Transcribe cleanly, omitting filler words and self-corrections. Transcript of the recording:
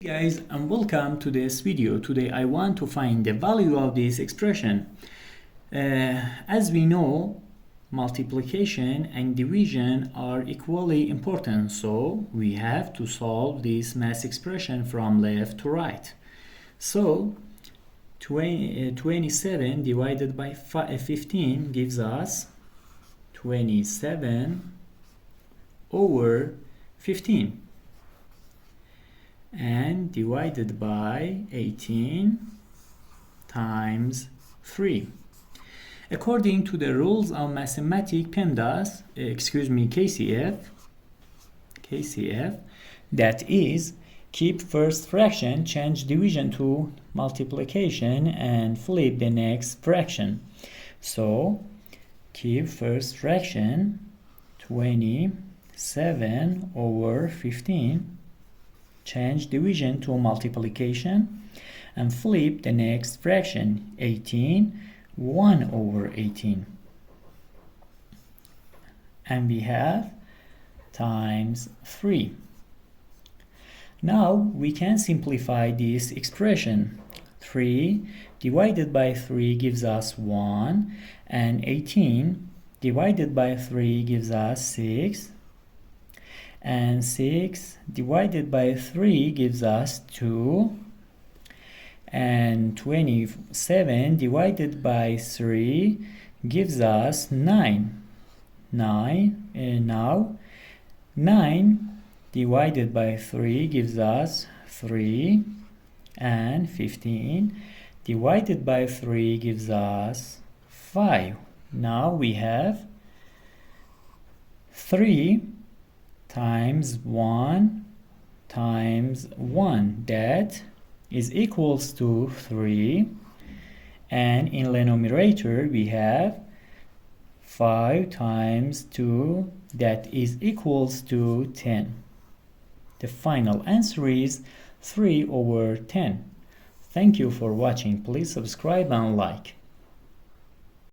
Hey guys, and welcome to this video. Today I want to find the value of this expression. As we know, multiplication and division are equally important, so we have to solve this math expression from left to right. So 27 divided by 15 gives us 27 over 15. And divided by 18 times 3. According to the rules of mathematics PEMDAS, KCF, that is, keep first fraction, change division to multiplication, and flip the next fraction. So, keep first fraction, 27 over 15, change division to multiplication, and flip the next fraction, 18, 1 over 18. And we have times 3. Now we can simplify this expression. 3 divided by 3 gives us 1, and 18 divided by 3 gives us 6. And 6 divided by 3 gives us 2, and 27 divided by 3 gives us 9. Now 9 divided by 3 gives us 3, and 15 divided by 3 gives us 5. Now we have 3 times 1 times 1, that is equals to 3, and in the numerator we have 5 times 2, that is equals to 10. The final answer is 3 over 10. Thank you for watching. Please subscribe and like.